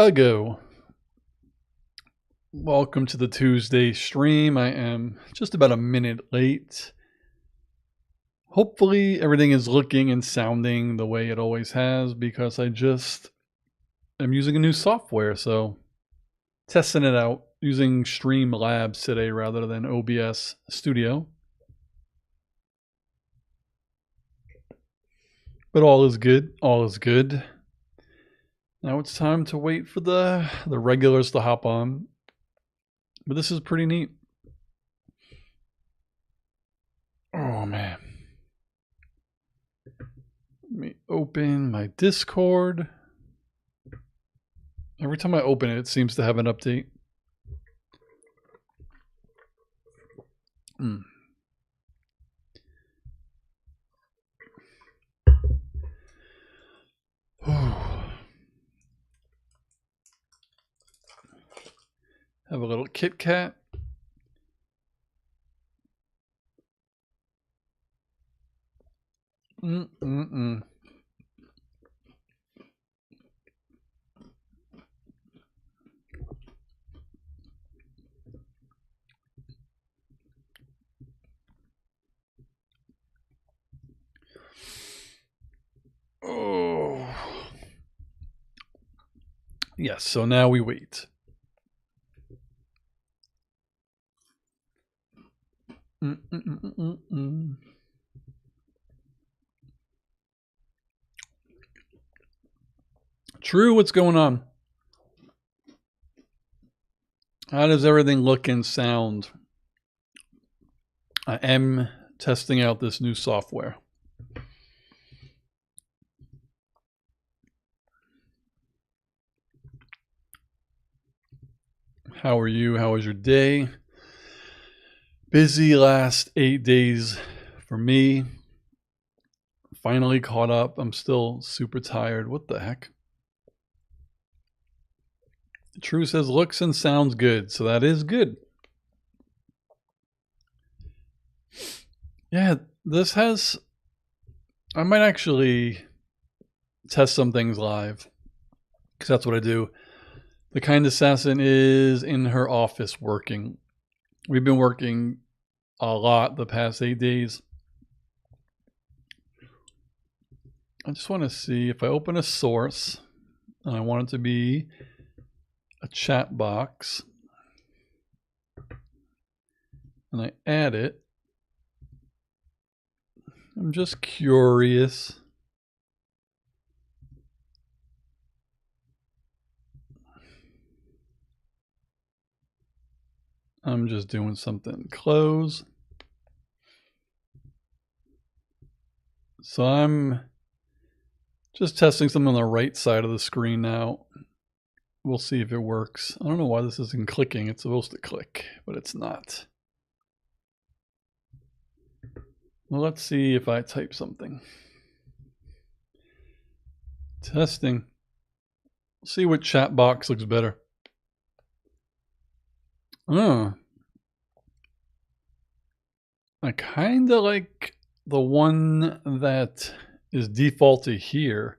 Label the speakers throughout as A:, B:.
A: ago. Welcome to the Tuesday stream. I am just about a minute late. Hopefully everything is looking and sounding the way it always has because I just am using a new software, so testing it out using Streamlabs today rather than OBS Studio. But all is good. All is good. Now it's time to wait for the regulars to hop on. But this is pretty neat. Oh, man. Let me open my Discord. Every time I open it, it seems to have an update. Have a little Kit Kat. Oh. Yes, so now we wait. True, what's going on? How does everything look and sound? I am testing out this new software. How are you? How was your day? Busy last 8 days for me. Finally caught up. I'm still super tired. What the heck? True says looks and sounds good, so that is good. Yeah, this has... I might actually test some things live, because that's what I do. The Kind Assassin is in her office working. We've been working a lot the past 8 days. I just want to see if I open a source, and I want it to be a chat box, and I add it. I'm just curious. I'm just doing something. Close. So I'm just testing something on the right side of the screen now. We'll see if it works. I don't know why this isn't clicking. It's supposed to click, but it's not. Well, let's see if I type something. Testing. See what chat box looks better. Oh. I kind of like the one that is default to here.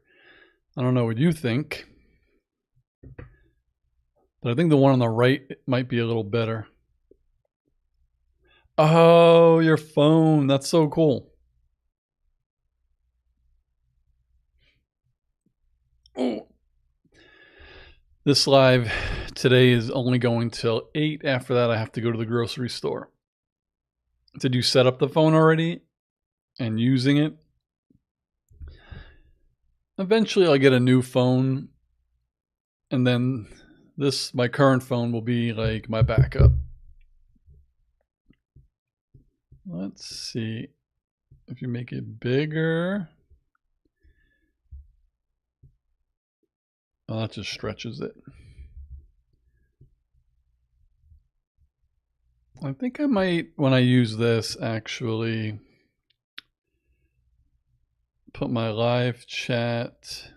A: I don't know what you think, but I think the one on the right might be a little better. Oh, your phone. That's so cool. Oh. This live today is only going till 8. After that, I have to go to the grocery store. Did you set up the phone already and using it? Eventually, I'll get a new phone, and then my current phone will be like my backup. Let's see if you make it bigger. Oh, that just stretches it. I think I might, when I use this, actually put my live chat.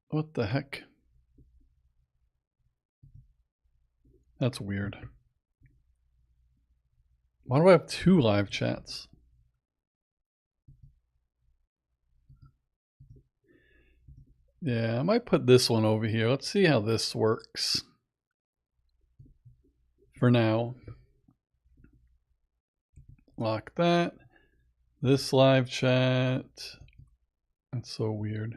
A: What the heck? That's weird. Why do I have 2 live chats? Yeah, I might put this one over here. Let's see how this works for now. Lock that. This live chat. That's so weird.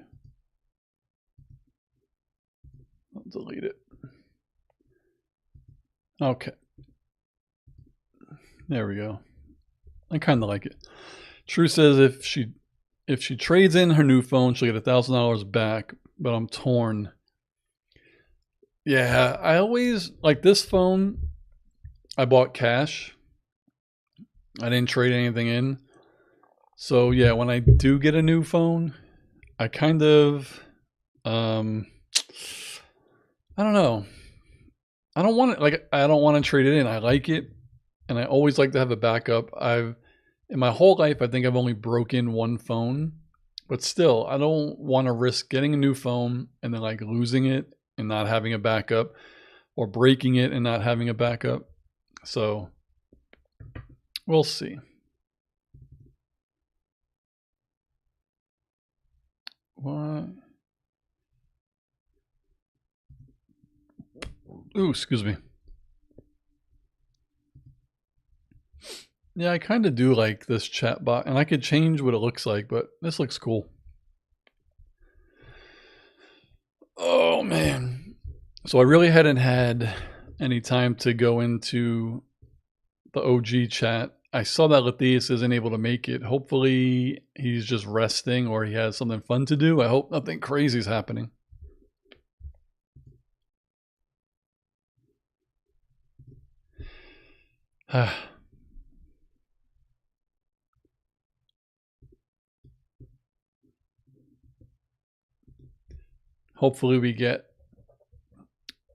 A: I'll delete it. Okay. There we go. I kind of like it. True says if she trades in her new phone, she'll get $1,000 back, but I'm torn. Yeah, I always like this phone. I bought cash. I didn't trade anything in. So yeah, when I do get a new phone, I kind of I don't know. I don't want to trade it in. I like it, and I always like to have a backup. In my whole life, I think I've only broken one phone, but still, I don't want to risk getting a new phone and then like losing it and not having a backup, or breaking it and not having a backup. So we'll see. What? Ooh, excuse me. Yeah, I kind of do like this chat bot, and I could change what it looks like, but this looks cool. Oh man. So I really hadn't had any time to go into the OG chat. I saw that Lathias isn't able to make it. Hopefully he's just resting or he has something fun to do. I hope nothing crazy is happening. Hopefully we get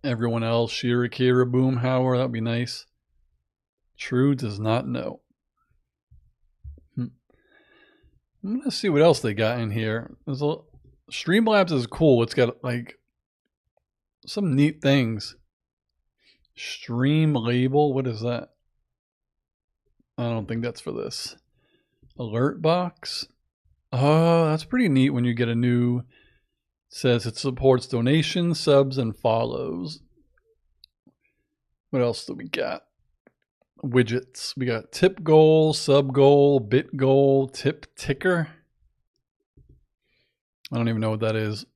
A: everyone else. Shira, Kira, Boomhauer. That'd be nice. True does not know. I'm gonna see what else they got in here. Streamlabs is cool. It's got like some neat things. Stream label. What is that? I don't think that's for this. Alert box. Oh, that's pretty neat when you get a new. It says it supports donations, subs, and follows. What else do we got? Widgets. We got tip goal, sub goal, bit goal, tip ticker. I don't even know what that is.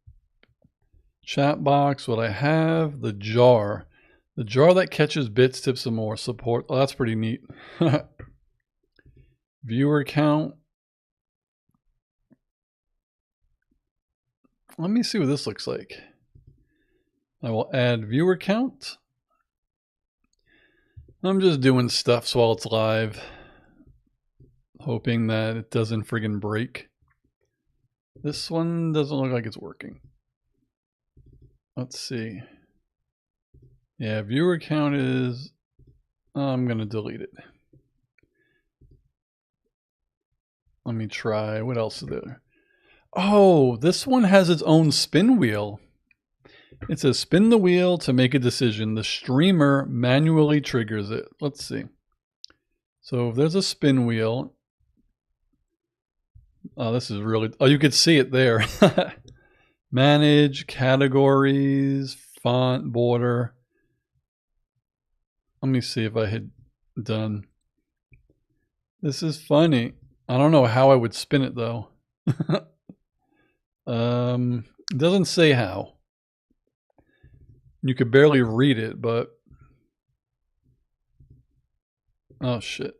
A: Chat box. What I have. The jar. The jar that catches bits, tips, and more. Support. Oh, that's pretty neat. Viewer count. Let me see what this looks like. I will add viewer count. I'm just doing stuff while it's live, hoping that it doesn't friggin' break. This one doesn't look like it's working. Let's see. Yeah, viewer count is... I'm going to delete it. Let me try. What else is there? Oh, this one has its own spin wheel. It says spin the wheel to make a decision. The streamer manually triggers it. Let's see. So if there's a spin wheel. Oh, this is really... Oh, you could see it there. Manage, categories, font, border. Let me see if I had done. This is funny. I don't know how I would spin it though. It doesn't say how. You could barely read it, but... Oh, shit.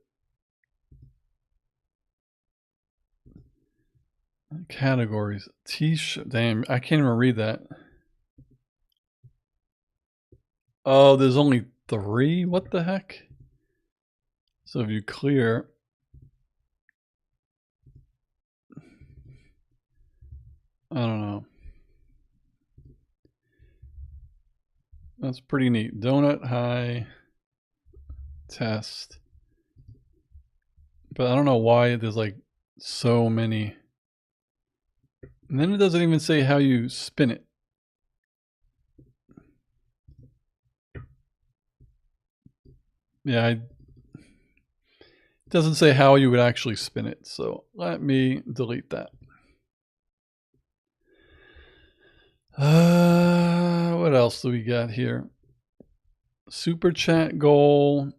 A: Categories. T-shirt. Damn, I can't even read that. Oh, there's only 3? What the heck? So if you clear... I don't know. That's pretty neat. Donut high test. But I don't know why there's like so many. And then it doesn't even say how you spin it. Yeah, it doesn't say how you would actually spin it. So let me delete that. What else do we got here? Super chat goal,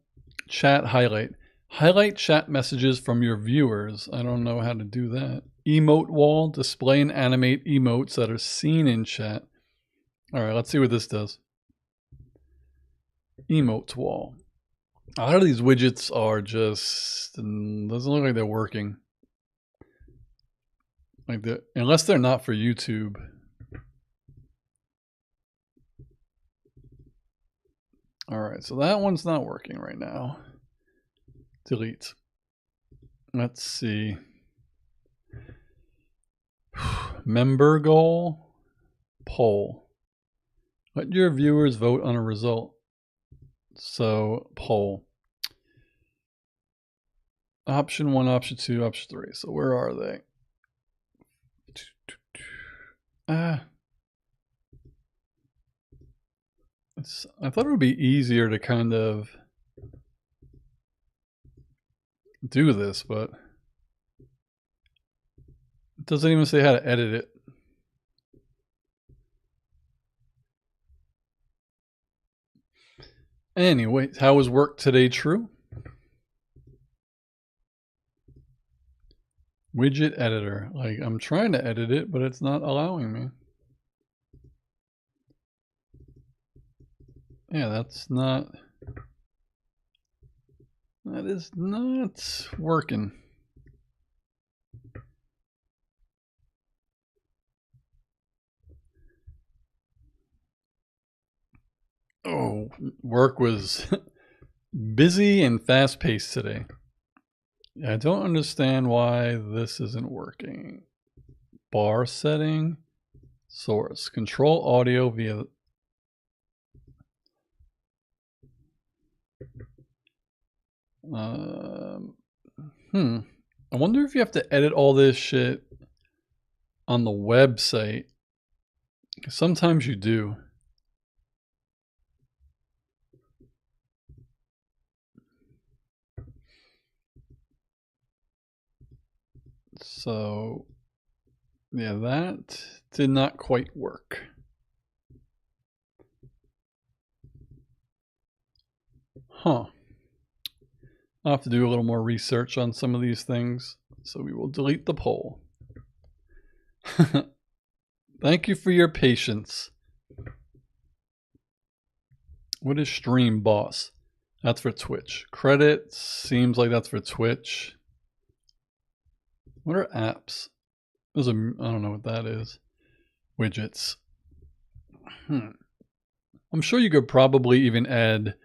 A: chat highlight. Highlight chat messages from your viewers. I don't know how to do that. Emote wall, display and animate emotes that are seen in chat. All right, let's see what this does. Emotes wall. A lot of these widgets are just, doesn't look like they're working. Like unless they're not for YouTube. All right, so that one's not working right now. Delete. Let's see. Member goal, poll. Let your viewers vote on a result. So poll. Option 1, option 2, option 3. So where are they? I thought it would be easier to kind of do this, but it doesn't even say how to edit it. Anyway, how was work today? True. Widget editor. Like, I'm trying to edit it, but it's not allowing me. Yeah, that is not working. Oh, work was busy and fast-paced today. I don't understand why this isn't working. Bar setting, source, control audio via. I wonder if you have to edit all this shit on the website. Sometimes you do. So, yeah, that did not quite work. Huh. I'll have to do a little more research on some of these things. So we will delete the poll. Thank you for your patience. What is Stream Boss? That's for Twitch. Credits seems like that's for Twitch. What are apps? I don't know what that is. Widgets. I'm sure you could probably even add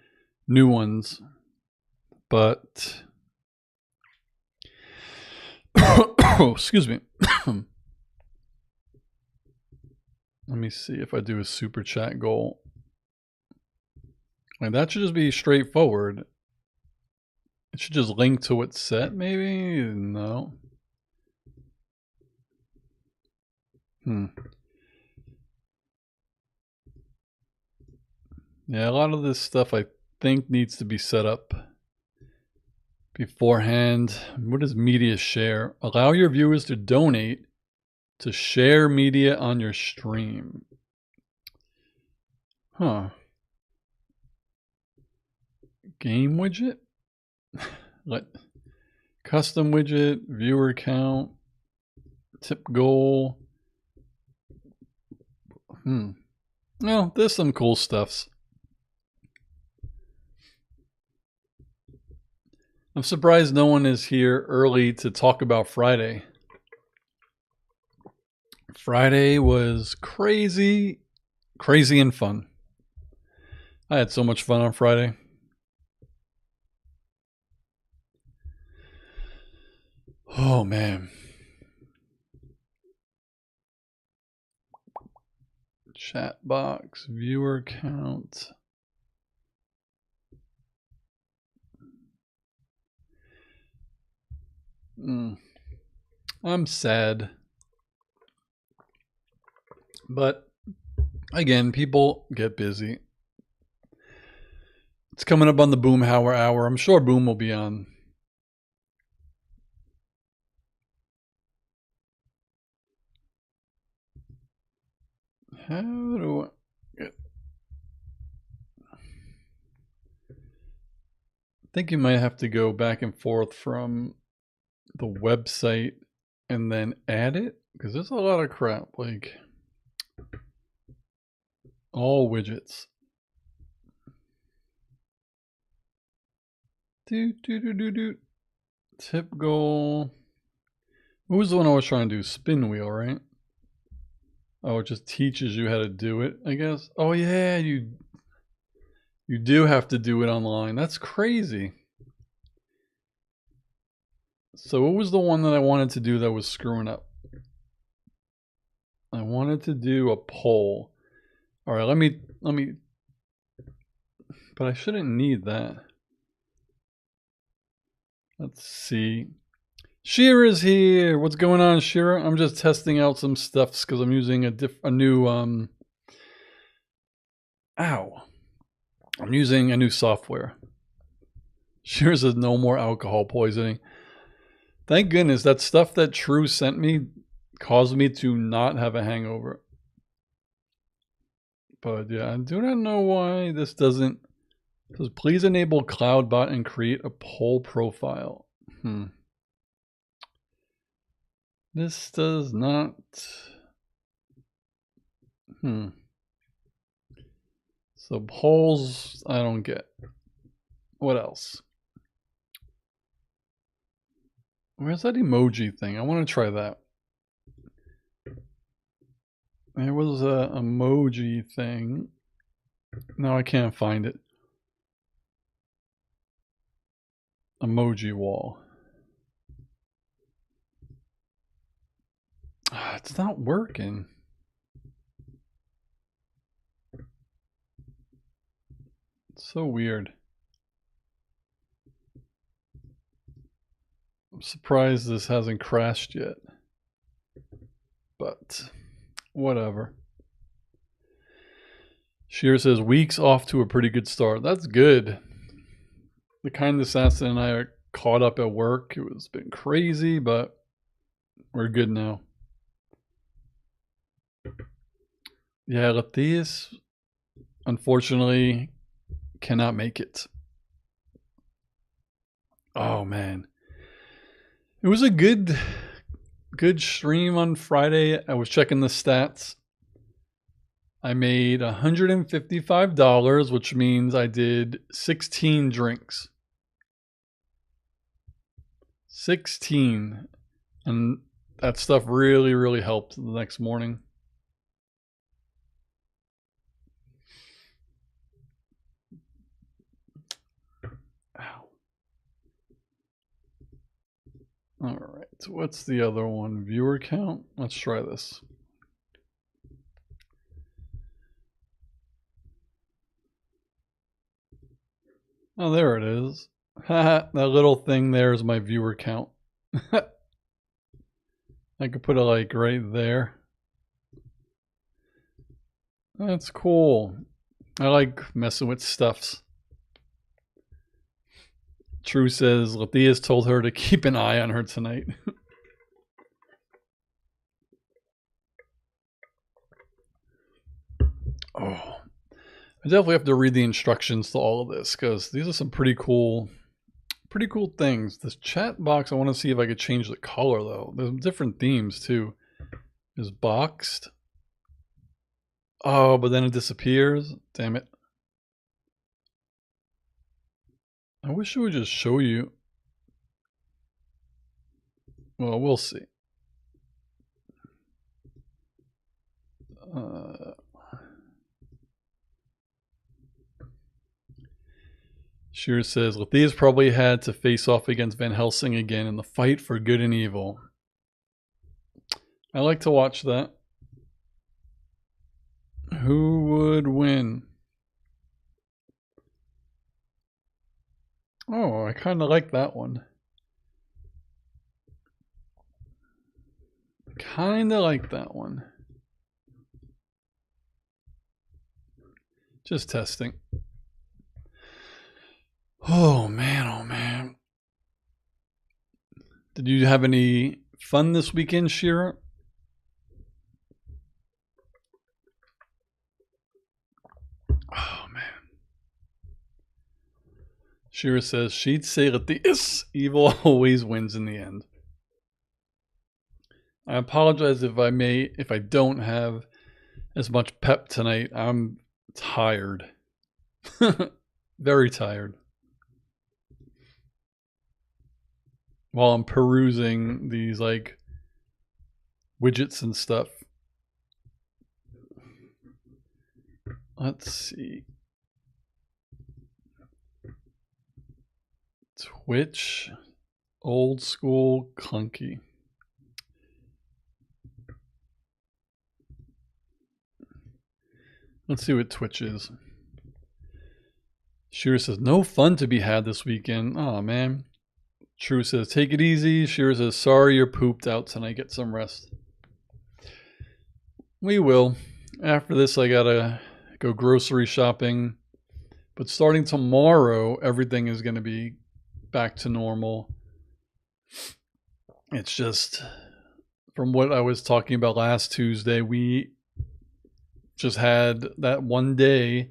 A: new ones, but excuse me. Let me see if I do a super chat goal. Like, that should just be straightforward. It should just link to what's set, maybe? No. Yeah, a lot of this stuff I think needs to be set up beforehand. What is media share? Allow your viewers to donate to share media on your stream. Huh. Game widget? Let custom widget, viewer count, tip goal. Well, there's some cool stuffs. I'm surprised no one is here early to talk about Friday. Friday was crazy and fun. I had so much fun on Friday. Oh, man. Chat box, viewer count. I'm sad. But again, people get busy. It's coming up on the Boomhauer hour. I'm sure Boom will be on. How do I get... I think you might have to go back and forth from the website and then add it, because there's a lot of crap, like all widgets. Tip goal. What was the one I was trying to do? Spin wheel, right? Oh, it just teaches you how to do it, I guess. Oh yeah, you do have to do it online. That's crazy. So what was the one that I wanted to do that was screwing up? I wanted to do a poll. All right, let me, but I shouldn't need that. Let's see. Shira's here. What's going on, Shira? I'm just testing out some stuffs because I'm using a new I'm using a new software. Shira says no more alcohol poisoning. Thank goodness that stuff that True sent me caused me to not have a hangover. But yeah, I do not know why this doesn't. It says please enable CloudBot and create a poll profile. This does not. So polls, I don't get. What else? Where's that emoji thing? I want to try that. There was a emoji thing. No, I can't find it. Emoji wall. It's not working. It's so weird. I'm surprised this hasn't crashed yet. But whatever. Sheer says weeks off to a pretty good start. That's good. The Kind Assassin and I are caught up at work. It was been crazy, but we're good now. Yeah, Latias unfortunately cannot make it. Oh man. It was a good stream on Friday. I was checking the stats. I made $155, which means I did 16 drinks. 16. And that stuff really, really helped the next morning. Ow. All right, what's the other one? Viewer count? Let's try this. Oh, there it is. That little thing there is my viewer count. I could put it like right there. That's cool. I like messing with stuffs. True says Latias told her to keep an eye on her tonight. Oh, I definitely have to read the instructions to all of this because these are some pretty cool things. This chat box, I want to see if I could change the color though. There's different themes too. Is boxed. Oh, but then it disappears. Damn it. I wish it would just show you. Well, we'll see. Sheer says, Latias probably had to face off against Van Helsing again in the fight for good and evil. I like to watch that. Who would win? Oh, I kind of like that one. Kind of like that one. Just testing. Oh man, oh man. Did you have any fun this weekend, Shira? Oh, man. Shira says, she'd say that this evil always wins in the end. I apologize if I don't have as much pep tonight. I'm tired. Very tired. While I'm perusing these like widgets and stuff. Let's see. Twitch, old school, clunky. Let's see what Twitch is. Shira says, no fun to be had this weekend. Oh, man. True says, take it easy. Shira says, sorry you're pooped out tonight. Get some rest. We will. After this, I gotta go grocery shopping. But starting tomorrow, everything is going to be back to normal. It's just, from what I was talking about last Tuesday, we just had that one day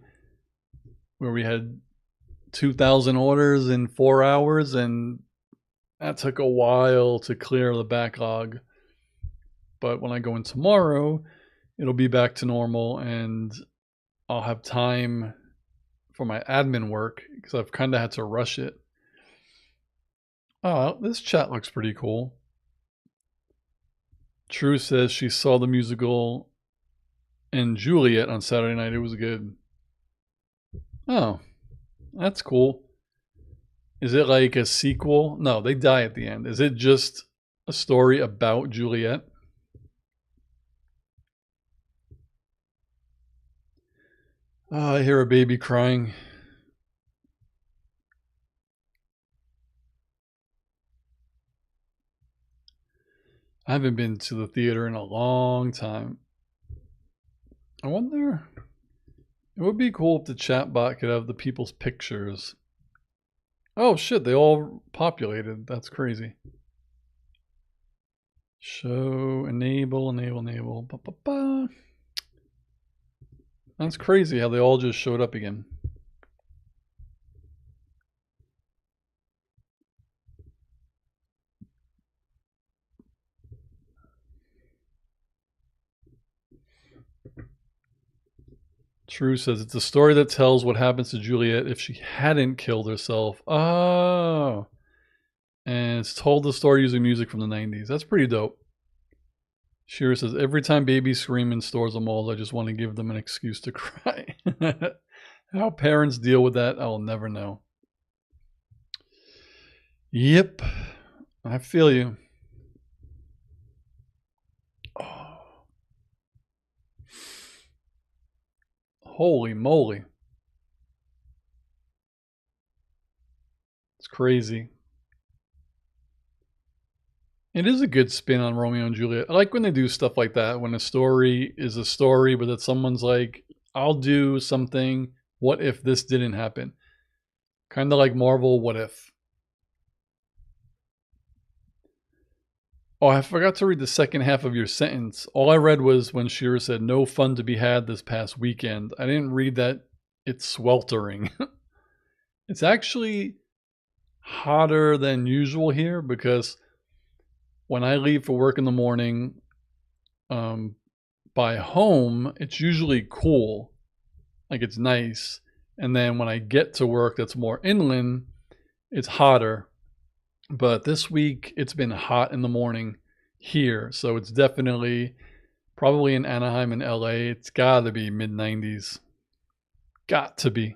A: where we had 2,000 orders in 4 hours, and that took a while to clear the backlog. But when I go in tomorrow, it'll be back to normal, and I'll have time for my admin work because I've kind of had to rush it. Oh, this chat looks pretty cool. True says she saw the musical and Juliet on Saturday night. It was good. Oh, that's cool. Is it like a sequel? No, they die at the end. Is it just a story about Juliet? Oh, I hear a baby crying. I haven't been to the theater in a long time. I wonder, it would be cool if the chatbot could have the people's pictures. Oh shit, they all populated. That's crazy. Show, enable. Ba, ba, ba. That's crazy how they all just showed up again. True says it's a story that tells what happens to Juliet if she hadn't killed herself. Oh. And it's told the story using music from the 90s. That's pretty dope. Shira says, every time babies scream in stores and malls, I just want to give them an excuse to cry. How parents deal with that, I'll never know. Yep. I feel you. Oh. Holy moly. It's crazy. It is a good spin on Romeo and Juliet. I like when they do stuff like that, when a story is a story, but that someone's like, I'll do something. What if this didn't happen? Kind of like Marvel, What If? Oh, I forgot to read the second half of your sentence. All I read was when Shira said, no fun to be had this past weekend. I didn't read that it's sweltering. It's actually hotter than usual here because when I leave for work in the morning, by home, it's usually cool. Like it's nice. And then when I get to work that's more inland, it's hotter. But this week it's been hot in the morning here. So it's definitely probably in Anaheim and LA. It's got to be mid 90s. Got to be.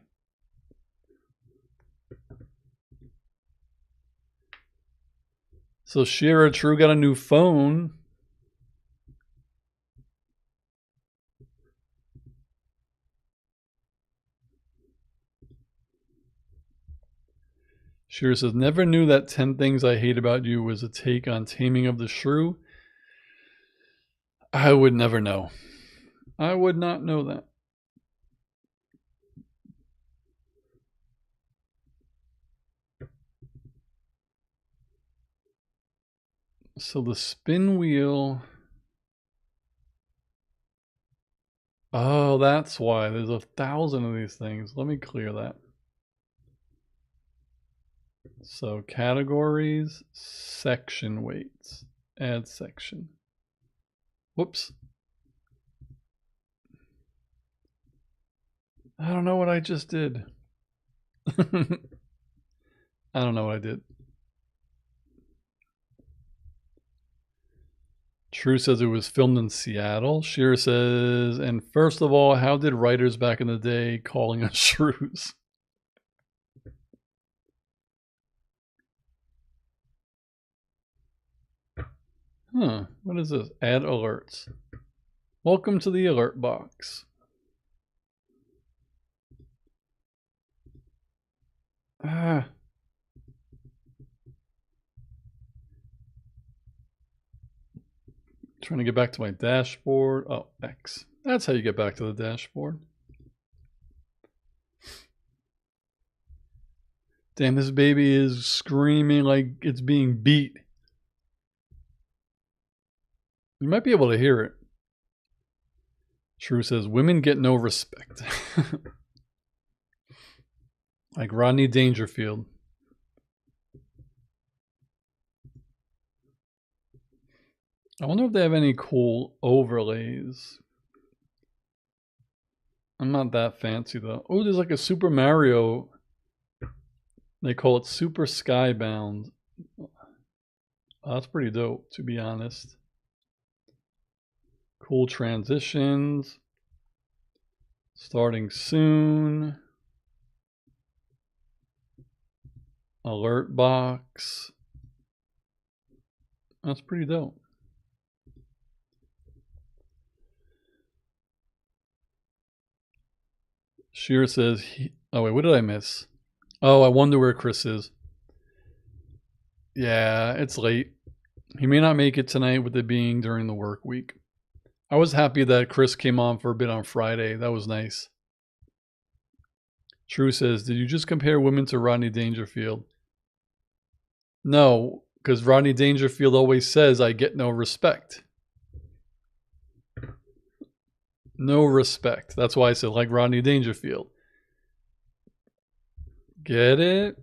A: So Shira True got a new phone. Shira says, never knew that 10 Things I Hate About You was a take on Taming of the Shrew. I would never know. I would not know that. So the spin wheel Oh, that's why. There's 1,000 of these things. Let me clear that. So categories, section weights, add section. Whoops. I don't know what I just did. I don't know what I did. True says it was filmed in Seattle. Shearer says, and first of all, how did writers back in the day calling us shrews? Huh, what is this? Add alerts. Welcome to the alert box. Ah. Trying to get back to my dashboard. Oh, X. That's how you get back to the dashboard. Damn, this baby is screaming like it's being beat. You might be able to hear it. Shrew says, women get no respect. Like Rodney Dangerfield. I wonder if they have any cool overlays. I'm not that fancy though. Oh, there's like a Super Mario. They call it Super Skybound. Oh, that's pretty dope, to be honest. Cool transitions. Starting soon. Alert box. That's pretty dope. Shearer says, oh wait, what did I miss? Oh, I wonder where Chris is. Yeah, it's late. He may not make it tonight with it being during the work week. I was happy that Chris came on for a bit on Friday. That was nice. True says, did you just compare women to Rodney Dangerfield? No, because Rodney Dangerfield always says, I get no respect. No respect. That's why I said, like Rodney Dangerfield. Get it?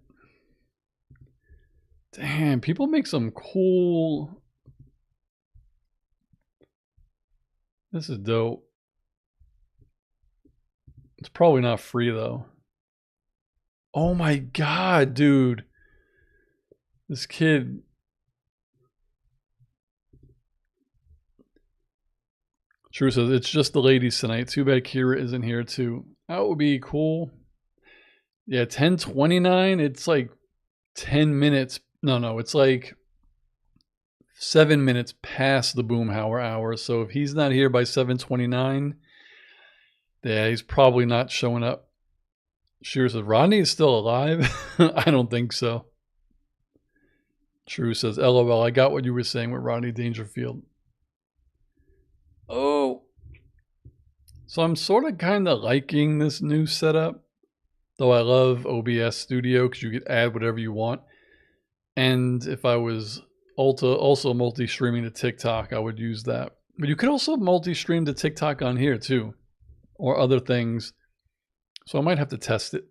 A: Damn, people make some cool... This is dope. It's probably not free, though. Oh my god, dude. This kid... True says, it's just the ladies tonight. Too bad Kira isn't here, too. That would be cool. Yeah, 10:29. It's like 10 minutes. No, it's like 7 minutes past the Boomhauer hour. So if he's not here by 7:29, yeah, he's probably not showing up. Shearer says, Rodney is still alive? I don't think so. True says, LOL, I got what you were saying with Rodney Dangerfield. Oh. So I'm sort of kind of liking this new setup. Though I love OBS Studio because you could add whatever you want. And if I was also multi-streaming to TikTok, I would use that. But you could also multi-stream to TikTok on here too. Or other things. So I might have to test it.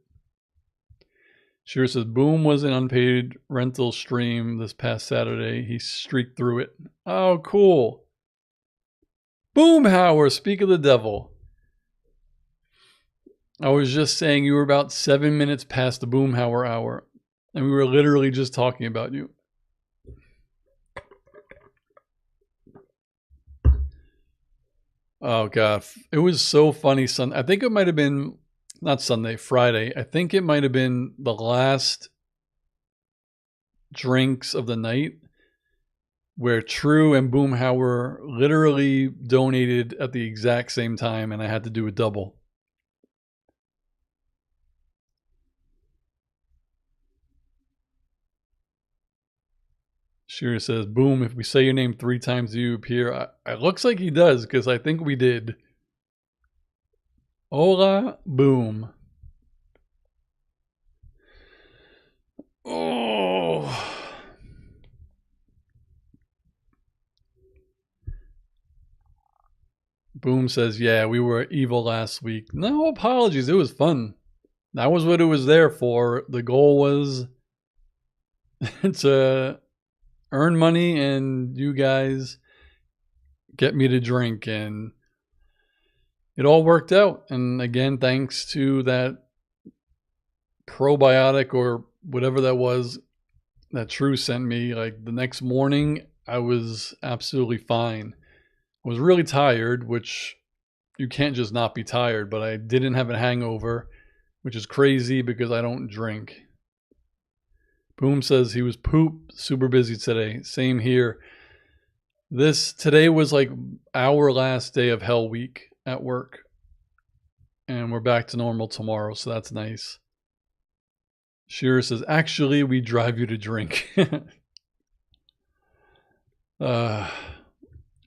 A: Shearer says, Boom was an unpaid rental stream this past Saturday. He streaked through it. Oh, cool. Boomhauer, speak of the devil. I was just saying you were about 7 minutes past the Boomhauer hour. And we were literally just talking about you. Oh, God. It was so funny. I think it might have been, not Sunday, Friday. I think it might have been the last drinks of the night where True and Boomhauer literally donated at the exact same time, and I had to do a double. Shearer says, Boom, if we say your name 3 times, do you appear? It looks like he does, because I think we did. Hola, Boom. Oh. Boom says, yeah, we were evil last week. No apologies. It was fun. That was what it was there for. The goal was to earn money and you guys get me to drink. And it all worked out. And again, thanks to that probiotic or whatever that was that True sent me, like the next morning, I was absolutely fine. I was really tired, which you can't just not be tired, but I didn't have a hangover, which is crazy because I don't drink. Boom says he was super busy today. Same here. Today was like our last day of hell week at work. And we're back to normal tomorrow, so that's nice. Shira says, actually, we drive you to drink.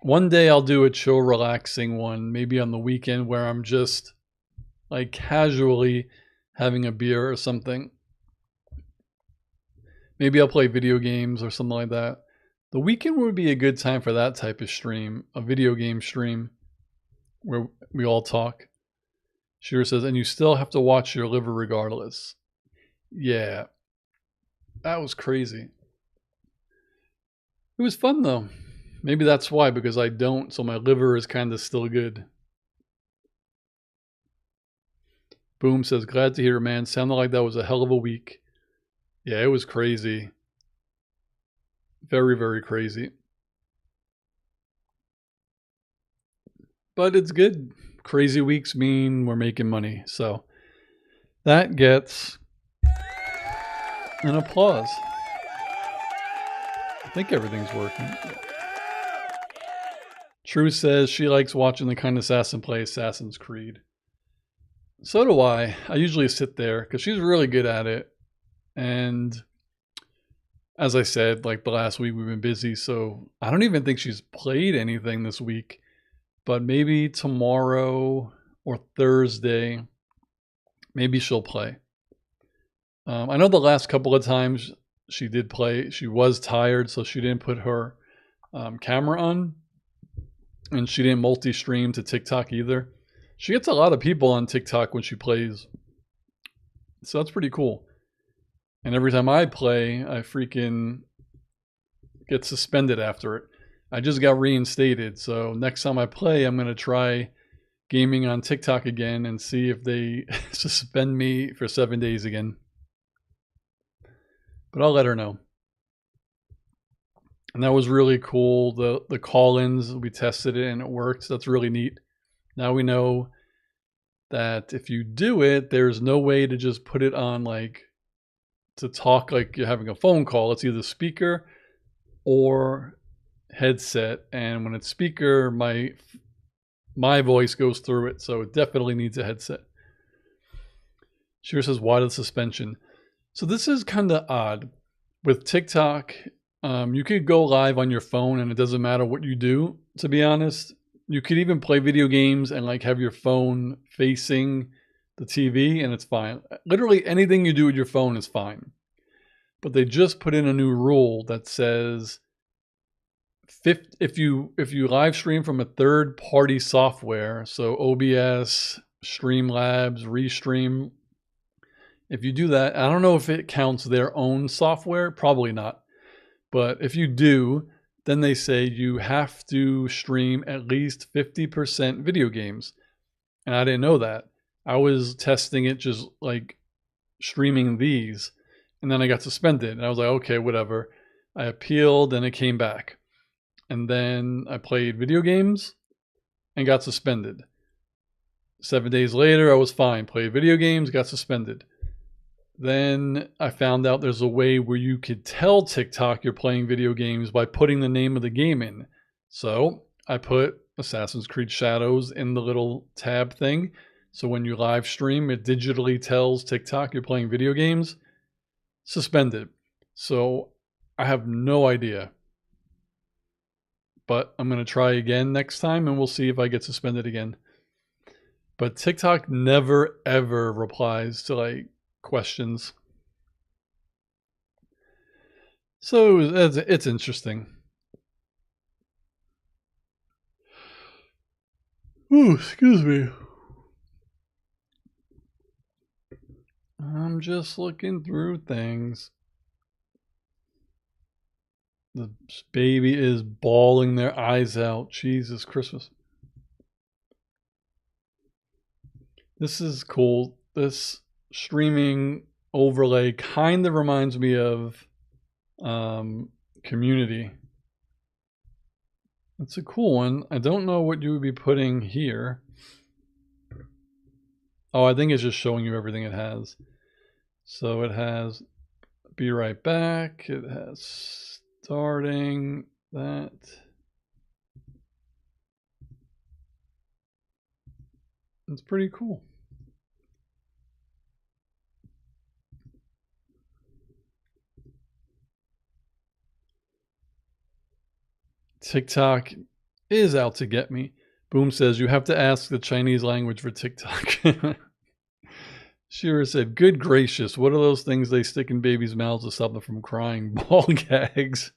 A: One day I'll do a chill, relaxing one, maybe on the weekend where I'm just like casually having a beer or something. Maybe I'll play video games or something like that. The weekend would be a good time for that type of stream, a video game stream where we all talk. Shira says, and you still have to watch your liver regardless. Yeah, that was crazy. It was fun though. Maybe that's why, because I don't, so my liver is kind of still good. Boom says, glad to hear it, man. Sounded like that was a hell of a week. Yeah, it was crazy. Very, very crazy. But it's good. Crazy weeks mean we're making money. So that gets an applause. I think everything's working. True says she likes watching the kind assassin play Assassin's Creed. So do I. I usually sit there because she's really good at it. And as I said, like the last week we've been busy, so I don't even think she's played anything this week. But maybe tomorrow or Thursday, maybe she'll play. I know the last couple of times she did play, she was tired, so she didn't put her camera on. And she didn't multi-stream to TikTok either. She gets a lot of people on TikTok when she plays. So that's pretty cool. And every time I play, I freaking get suspended after it. I just got reinstated. So next time I play, I'm going to try gaming on TikTok again and see if they suspend me for 7 days again. But I'll let her know. And that was really cool. The call-ins, we tested it and it worked. That's really neat. Now we know that if you do it, there's no way to just put it on like to talk like you're having a phone call. It's either speaker or headset. And when it's speaker, my voice goes through it. So it definitely needs a headset. Shira says, why the suspension? So this is kind of odd. With TikTok, you could go live on your phone and it doesn't matter what you do, to be honest. You could even play video games and like have your phone facing the TV and it's fine. Literally anything you do with your phone is fine. But they just put in a new rule that says if you live stream from a third-party software, so OBS, Streamlabs, Restream, if you do that, I don't know if it counts their own software, probably not. But if you do, then they say you have to stream at least 50% video games. And I didn't know that. I was testing it just like streaming these. And then I got suspended. And I was like, okay, whatever. I appealed and it came back. And then I played video games and got suspended. 7 days later, I was fine. Played video games, got suspended. Then I found out there's a way where you could tell TikTok you're playing video games by putting the name of the game in. So I put Assassin's Creed Shadows in the little tab thing. So when you live stream, it digitally tells TikTok you're playing video games. Suspended. So I have no idea. But I'm going to try again next time and we'll see if I get suspended again. But TikTok never ever replies to like questions. So it's interesting. Ooh, excuse me. I'm just looking through things. The baby is bawling their eyes out. Jesus Christmas. This is cool. This streaming overlay kind of reminds me of Community. It's a cool one. I don't know what you would be putting here. Oh, I think it's just showing you everything it has. So it has Be Right Back. It has starting that. It's pretty cool. TikTok is out to get me. Boom says you have to ask the Chinese language for TikTok. Shira said, good gracious, what are those things they stick in babies' mouths to stop them from crying? Ball gags.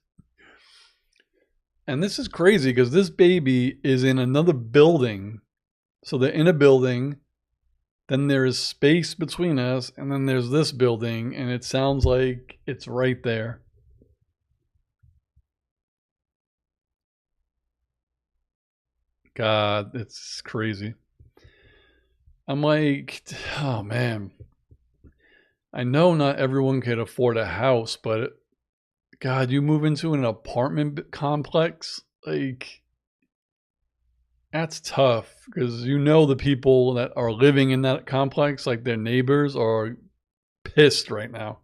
A: And this is crazy because this baby is in another building. So they're in a building, then there is space between us, and then there's this building, and it sounds like it's right there. God, it's crazy. I'm like, oh man. I know not everyone can afford a house, but God, you move into an apartment complex, like that's tough because you know the people that are living in that complex, like their neighbors, are pissed right now.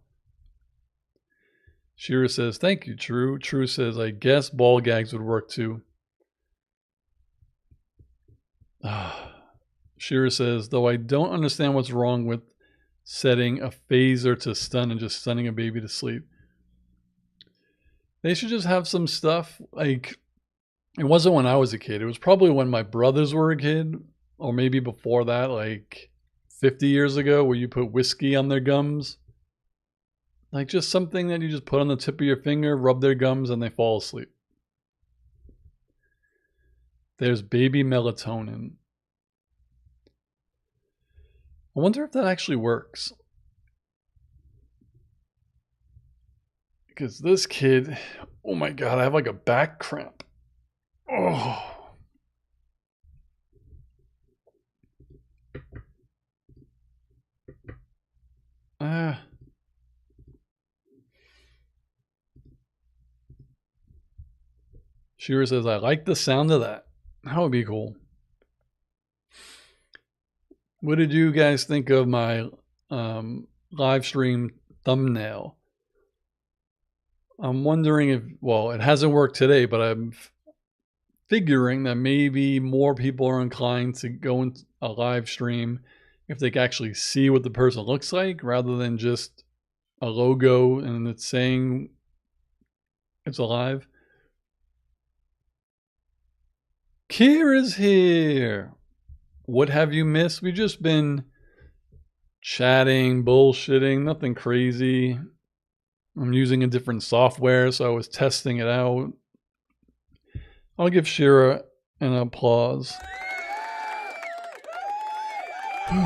A: Shira says, thank you, True. True says, I guess ball gags would work too. Shira says, though I don't understand what's wrong with setting a phaser to stun and just stunning a baby to sleep. They should just have some stuff like, it wasn't when I was a kid. It was probably when my brothers were a kid, or maybe before that, like 50 years ago, where you put whiskey on their gums. Like just something that you just put on the tip of your finger, rub their gums, and they fall asleep. There's baby melatonin. I wonder if that actually works. Because this kid, oh my God, I have like a back cramp. Oh. Shira says, I like the sound of that. That would be cool. What did you guys think of my live stream thumbnail? I'm wondering if, well, it hasn't worked today, but I'm figuring that maybe more people are inclined to go in a live stream if they can actually see what the person looks like rather than just a logo and it's saying it's alive. Kira's here. What have you missed? We've just been chatting, bullshitting, nothing crazy. I'm using a different software, so I was testing it out. I'll give Shira an applause.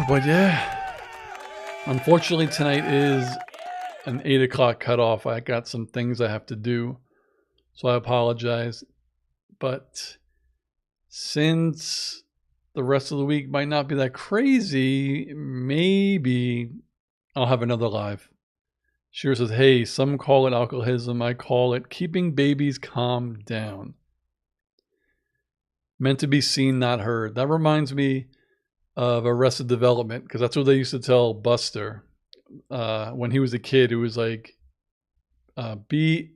A: But yeah, unfortunately tonight is an 8 o'clock cutoff. I got some things I have to do, so I apologize. But since the rest of the week might not be that crazy, maybe I'll have another live. Shira says, hey, some call it alcoholism. I call it keeping babies calm down. Meant to be seen, not heard. That reminds me of Arrested Development, because that's what they used to tell Buster when he was a kid. It was like, be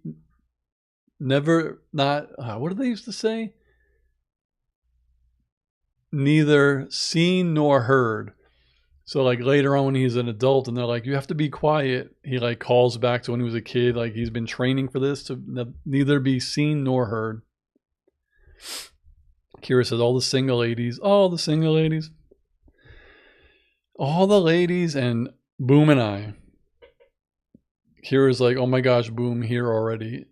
A: never, not, what did they used to say? Neither seen nor heard. So like later on when he's an adult and they're like, you have to be quiet, he like calls back to when he was a kid, like he's been training for this to neither be seen nor heard. Kira says, all the single ladies, all the single ladies. All the ladies and Boom and I. Kira's like, oh my gosh, Boom, here already.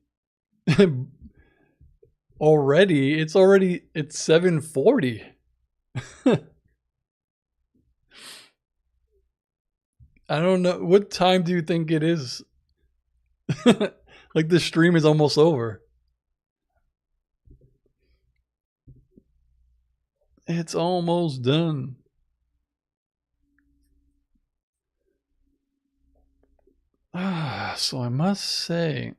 A: Already? It's 7:40. I don't know. What time do you think it is? Like the stream is almost over. It's almost done. So I must say,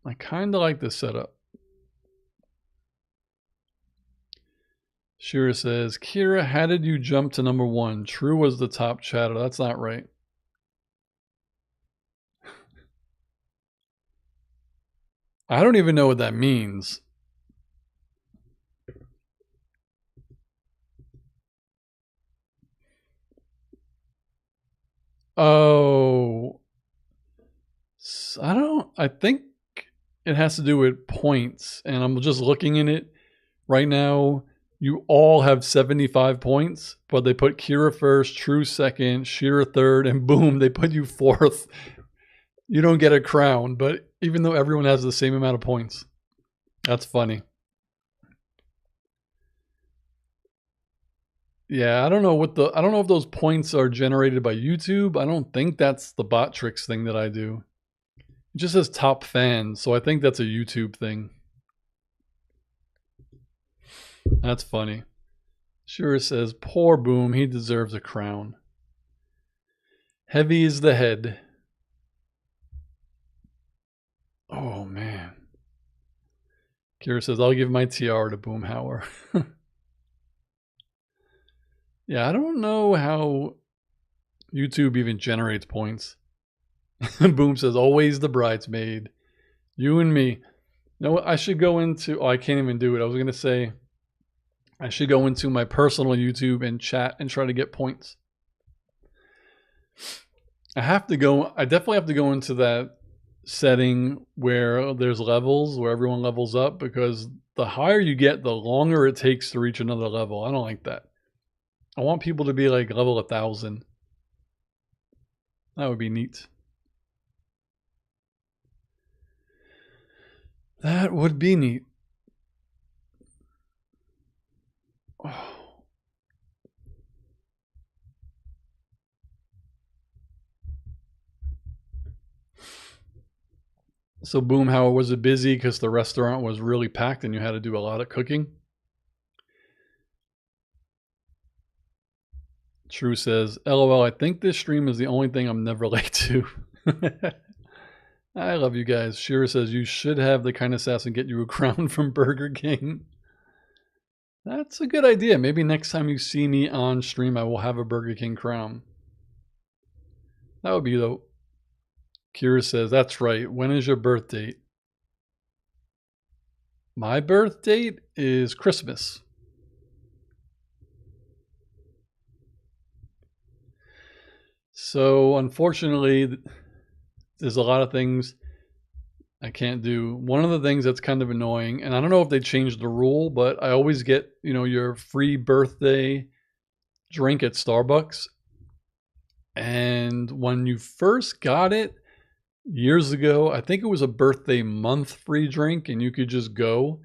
A: I kind of like this setup. Shira says, Kira, how did you jump to number 1? True was the top chatter. That's not right. I don't even know what that means. Oh, I think it has to do with points. And I'm just looking in it right now. You all have 75 points, but they put Kira first, True second, Shira third, and boom, they put you fourth. You don't get a crown, but even though everyone has the same amount of points. That's funny. Yeah, I don't know if those points are generated by YouTube. I don't think that's the bot tricks thing that I do. It just says top fans, so I think that's a YouTube thing. That's funny. Sure says, poor Boom, he deserves a crown. Heavy is the head. Oh, man. Kira says, I'll give my tiara to Boomhauer. Yeah, I don't know how YouTube even generates points. Boom says, always the bridesmaid. You and me. No, I should go into... Oh, I can't even do it. I was going to say, I should go into my personal YouTube and chat and try to get points. I definitely have to go into that setting where there's levels, where everyone levels up, because the higher you get, the longer it takes to reach another level. I don't like that. I want people to be like level 1,000. That would be neat. That would be neat. Oh. So Boom, how was it busy because the restaurant was really packed and you had to do a lot of cooking? True says, LOL, I think this stream is the only thing I'm never late to. I love you guys. Shira says, you should have the kind of assassin get you a crown from Burger King. That's a good idea. Maybe next time you see me on stream, I will have a Burger King crown. That would be dope. Kira says, that's right. When is your birth date? My birth date is Christmas. So unfortunately, there's a lot of things I can't do. One of the things that's kind of annoying, and I don't know if they changed the rule, but I always get, your free birthday drink at Starbucks. And when you first got it years ago, I think it was a birthday month free drink and you could just go.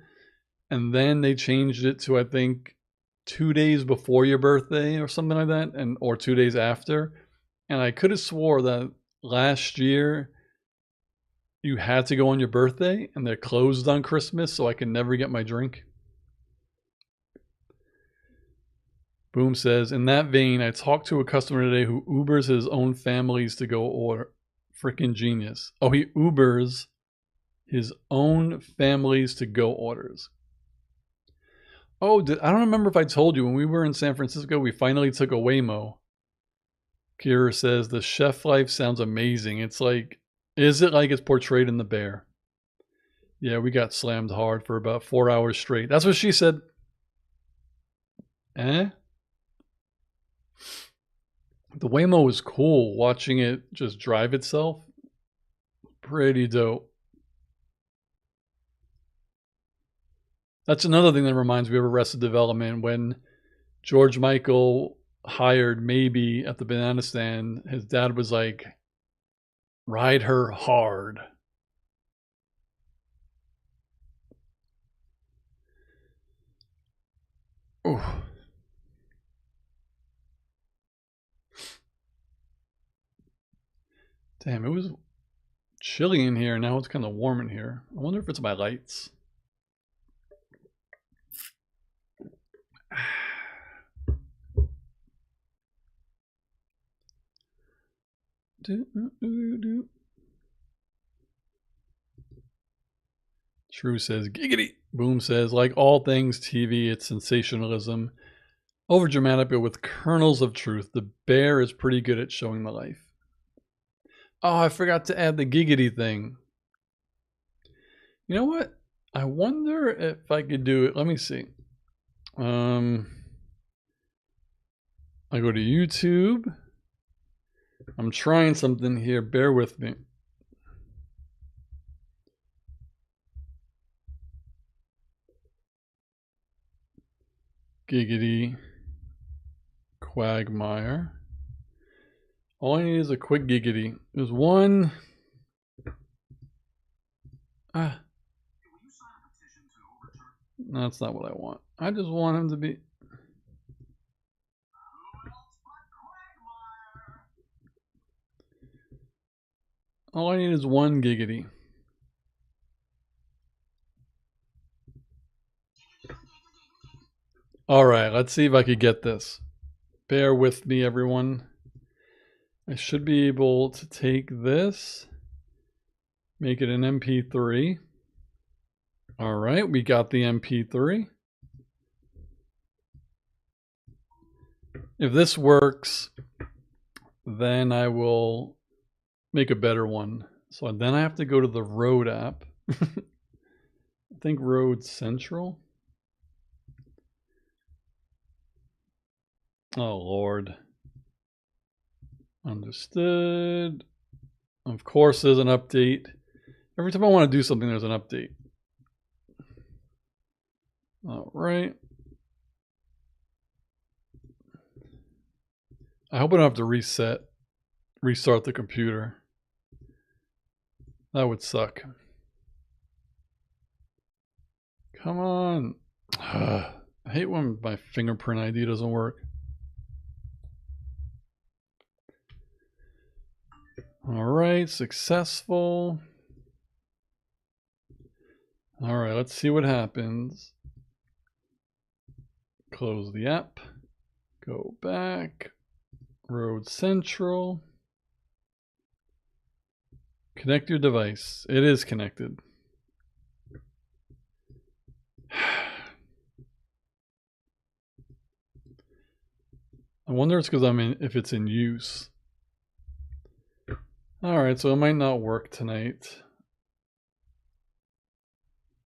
A: And then they changed it to, I think, 2 days before your birthday or something like that, or 2 days after. And I could have swore that last year you had to go on your birthday and they're closed on Christmas, so I can never get my drink. Boom says, in that vein, I talked to a customer today who Ubers his own families to go order. Freaking genius. Oh, he Ubers his own families to go orders. Oh, I don't remember if I told you, when we were in San Francisco, we finally took a Waymo. Kira says, the chef life sounds amazing. It's like, is it like it's portrayed in The Bear? Yeah, we got slammed hard for about 4 hours straight. That's what she said. The Waymo was cool, watching it just drive itself. Pretty dope. That's another thing that reminds me of Arrested Development. When George Michael hired Maybe at the banana stand, his dad was like, ride her hard. Ooh. Damn, it was chilly in here. Now it's kind of warm in here. I wonder if it's my lights. True says, giggity. Boom says, like all things TV, it's sensationalism. Overdramatic, but with kernels of truth. The bear is pretty good at showing the life. Oh, I forgot to add the giggity thing. You know what? I wonder if I could do it. Let me see. I go to YouTube. I'm trying something here. Bear with me. Giggity Quagmire. All I need is a quick giggity. There's one. Ah. That's not what I want. I just want him to be. All I need is one giggity. All right, let's see if I could get this. Bear with me, everyone. I should be able to take this, make it an MP3. All right, we got the MP3. If this works, then I will make a better one. So then I have to go to the Road app. I think Road Central. Oh, Lord. Understood. Of course, there's an update. Every time I want to do something, there's an update. All right. I hope I don't have to restart the computer. That would suck. Come on. I hate when my fingerprint ID doesn't work. All right, successful. All right, let's see what happens. Close the app. Go back. Road Central. Connect your device. It is connected. I wonder if it's because if it's in use. All right, so it might not work tonight.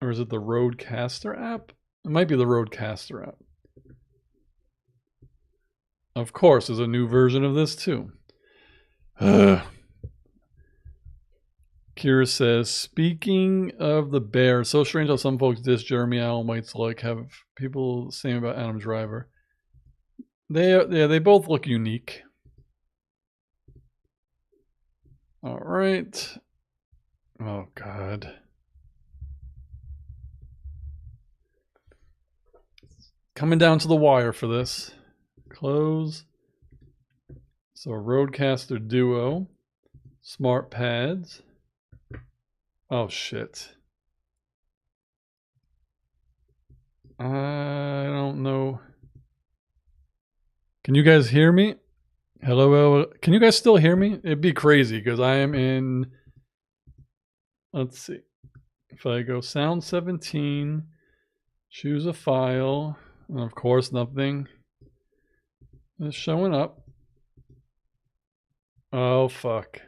A: Or is it the Roadcaster app? It might be the Roadcaster app. Of course, there's a new version of this too. Kira says, speaking of the bear, so strange how some folks diss Jeremy Allen White's like have people saying about Adam Driver. They both look unique. All right. Oh God. Coming down to the wire for this. Close. So Roadcaster Duo. Smart pads. Oh shit. I don't know. Can you guys hear me? Hello. Can you guys still hear me? It'd be crazy because I am in. Let's see. If I go sound 17, choose a file, and of course nothing is showing up. Oh fuck.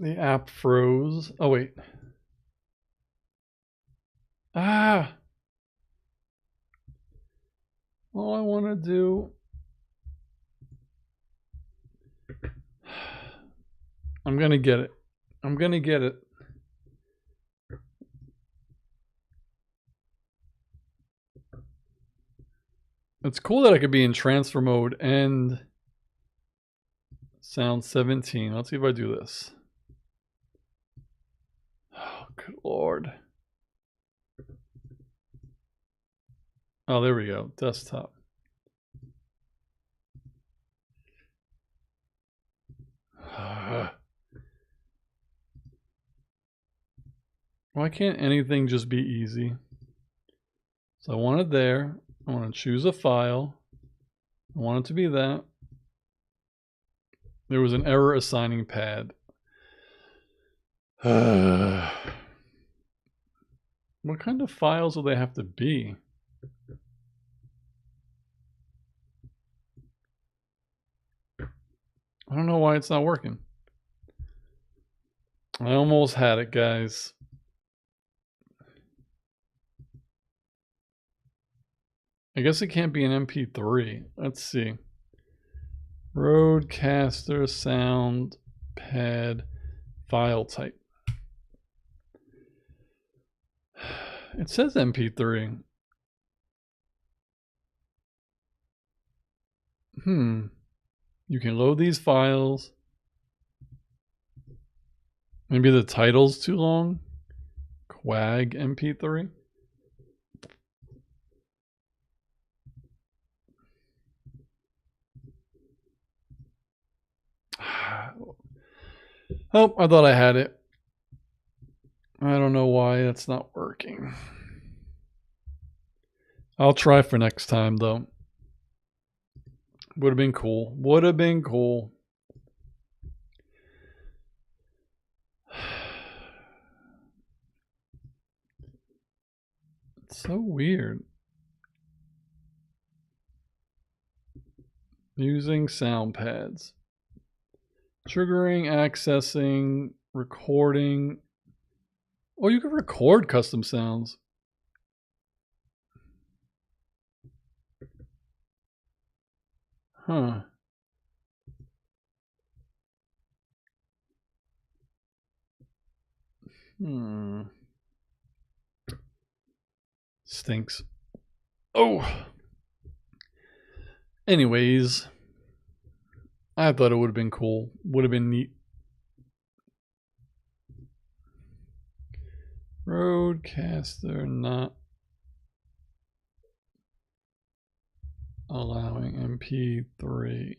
A: The app froze. Oh wait. Ah. All I want to do. I'm going to get it. I'm going to get it. It's cool that I could be in transfer mode and sound 17. Let's see if I do this. Oh, good Lord. Oh, there we go. Desktop. Why can't anything just be easy? So I want it there. I want to choose a file. I want it to be that. There was an error assigning pad. What kind of files do they have to be? I don't know why it's not working. I almost had it, guys. I guess it can't be an MP3. Let's see. Roadcaster sound pad file type. It says MP3. You can load these files. Maybe the title's too long. Quag MP3. Oh, I thought I had it. I don't know why it's not working. I'll try for next time, though. Would have been cool. Would have been cool. It's so weird. Using sound pads. Triggering, accessing, recording. Oh, you can record custom sounds. Huh. Stinks. Oh. Anyways, I thought it would have been cool. Would have been neat. Roadcaster not allowing MP3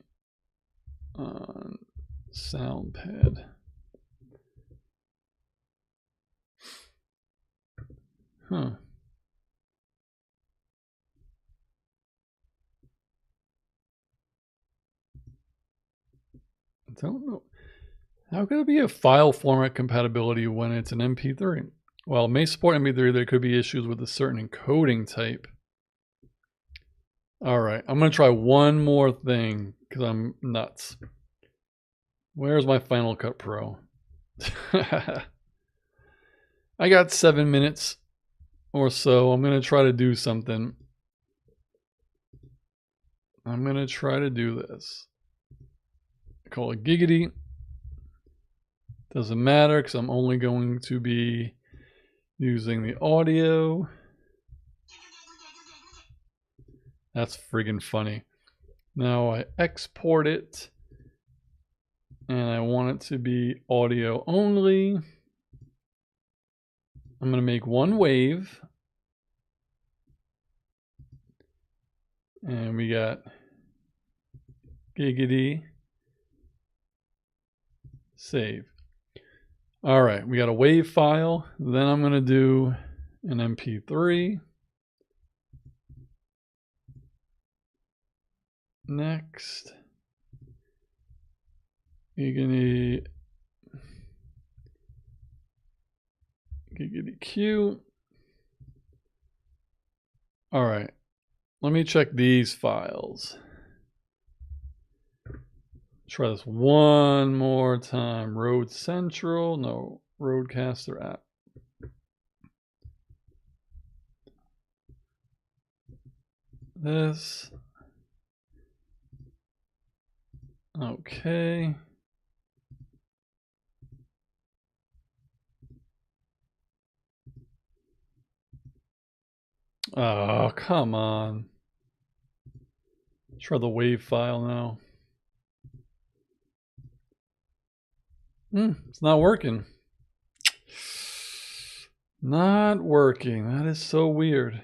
A: on sound pad. Huh. I don't know. How could it be a file format compatibility when it's an MP3? While it may support MP3, there could be issues with a certain encoding type. All right, I'm going to try one more thing because I'm nuts. Where's my Final Cut Pro? I got 7 minutes or so. I'm going to try to do something. I'm going to try to do this. I call it Giggity. Doesn't matter because I'm only going to be using the audio. That's friggin' funny. Now I export it and I want it to be audio only. I'm going to make one wave. And we got Giggity. Save. All right, we got a wave file. Then I'm going to do an MP3. Next. Giggity Q. All right, let me check these files. Try this one more time. Road Central, no, Roadcaster app. This. Okay. Oh, come on. Try the wave file now. It's not working. Not working. That is so weird.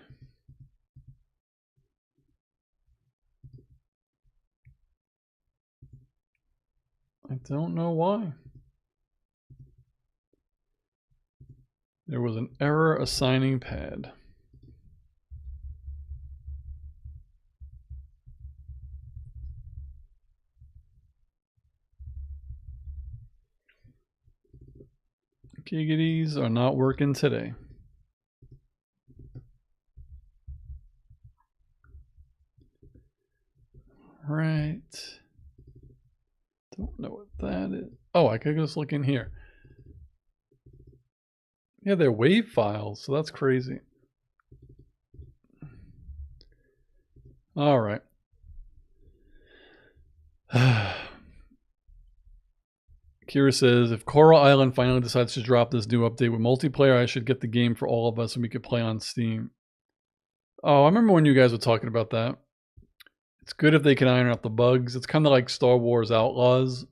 A: I don't know why. There was an error assigning pad. Giggities are not working today. Right. Don't know what that is. Oh, I could just look in here. Yeah, they're WAV files, so that's crazy. All right. Kira says, if Coral Island finally decides to drop this new update with multiplayer, I should get the game for all of us and we could play on Steam. Oh, I remember when you guys were talking about that. It's good if they can iron out the bugs. It's kind of like Star Wars Outlaws.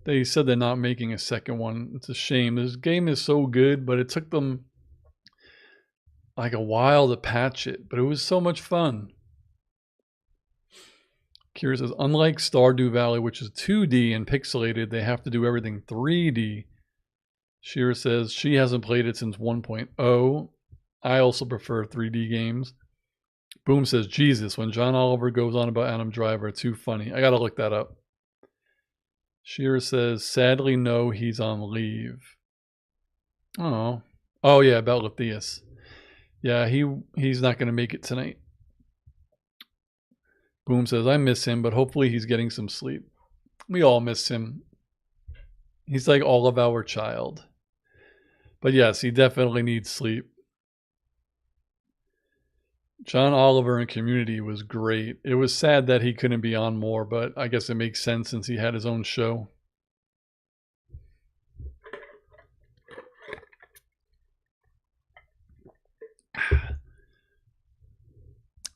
A: They said they're not making a second one. It's a shame. This game is so good, but it took them like a while to patch it. But it was so much fun. Kira says, unlike Stardew Valley, which is 2D and pixelated, they have to do everything 3D. Shira says she hasn't played it since 1.0. I also prefer 3D games. Boom says, Jesus, when John Oliver goes on about Adam Driver, too funny. I gotta look that up. Shira says, sadly, no, he's on leave. Oh. Oh, yeah, about Lathias. Yeah, he's not going to make it tonight. Boom says, I miss him, but hopefully he's getting some sleep. We all miss him. He's like all of our child. But yes, he definitely needs sleep. John Oliver in Community was great. It was sad that he couldn't be on more, but I guess it makes sense since he had his own show.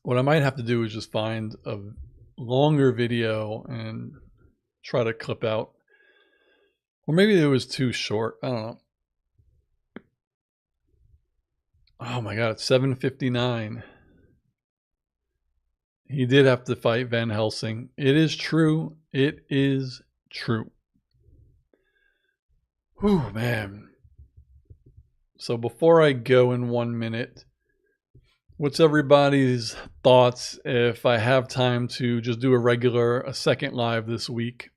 A: What I might have to do is just find a longer video and try to clip out. Or maybe it was too short. I don't know. Oh my god, it's 7:59. He did have to fight Van Helsing. It is true. It is true. Whew, man. So before I go in 1 minute, what's everybody's thoughts if I have time to just do a second live this week?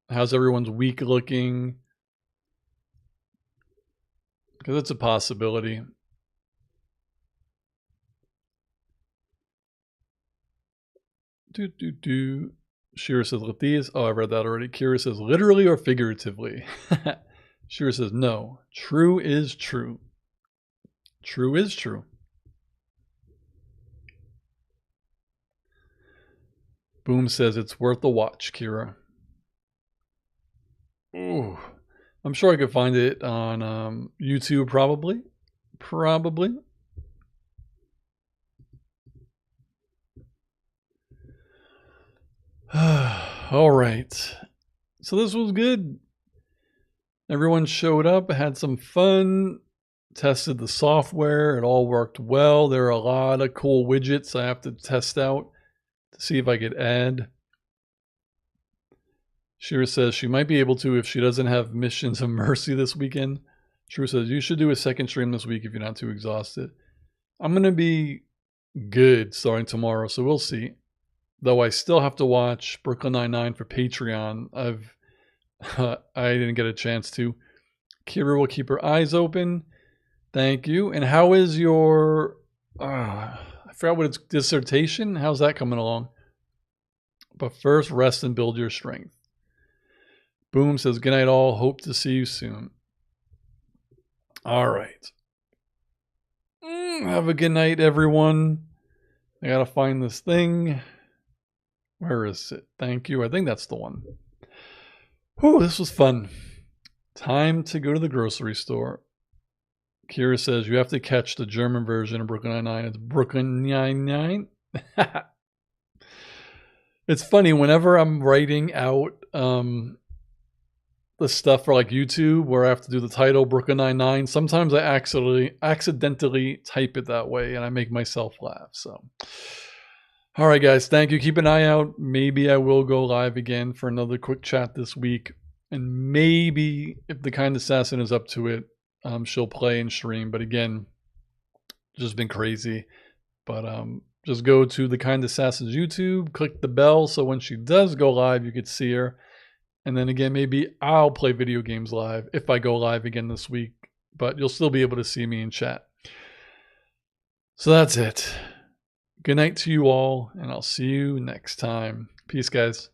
A: How's everyone's week looking? Because it's a possibility. Shira says, Lathias. Oh, I read that already. Kira says, literally or figuratively? Shira says, no. True is true. True is true. Boom says, it's worth a watch, Kira. Ooh. I'm sure I could find it on YouTube, probably. Probably. All right. So this was good. Everyone showed up, had some fun, tested the software. It all worked well. There are a lot of cool widgets I have to test out to see if I could add. Shira says she might be able to if she doesn't have Missions of Mercy this weekend. Shira says you should do a second stream this week if you're not too exhausted. I'm going to be good starting tomorrow, so we'll see. Though I still have to watch Brooklyn Nine-Nine for Patreon. I didn't get a chance to. Kira will keep her eyes open. Thank you. And how is your... I forgot what it's... dissertation? How's that coming along? But first, rest and build your strength. Boom says, good night all. Hope to see you soon. All right. Have a good night, everyone. I gotta find this thing. Where is it? Thank you. I think that's the one. Whew, this was fun. Time to go to the grocery store. Kira says you have to catch the German version of Brooklyn Nine-Nine. It's Brooklyn Nine-Nine. It's funny, whenever I'm writing out the stuff for like YouTube where I have to do the title Brooklyn Nine-Nine, sometimes I accidentally type it that way and I make myself laugh. So All right, guys. Thank you. Keep an eye out. Maybe I will go live again for another quick chat this week. And maybe if the kind assassin is up to it, she'll play and stream. But again, just been crazy. But just go to the kind assassin's YouTube, click the bell so when she does go live, you could see her. And then again, maybe I'll play video games live if I go live again this week. But you'll still be able to see me in chat. So that's it. Good night to you all, and I'll see you next time. Peace, guys.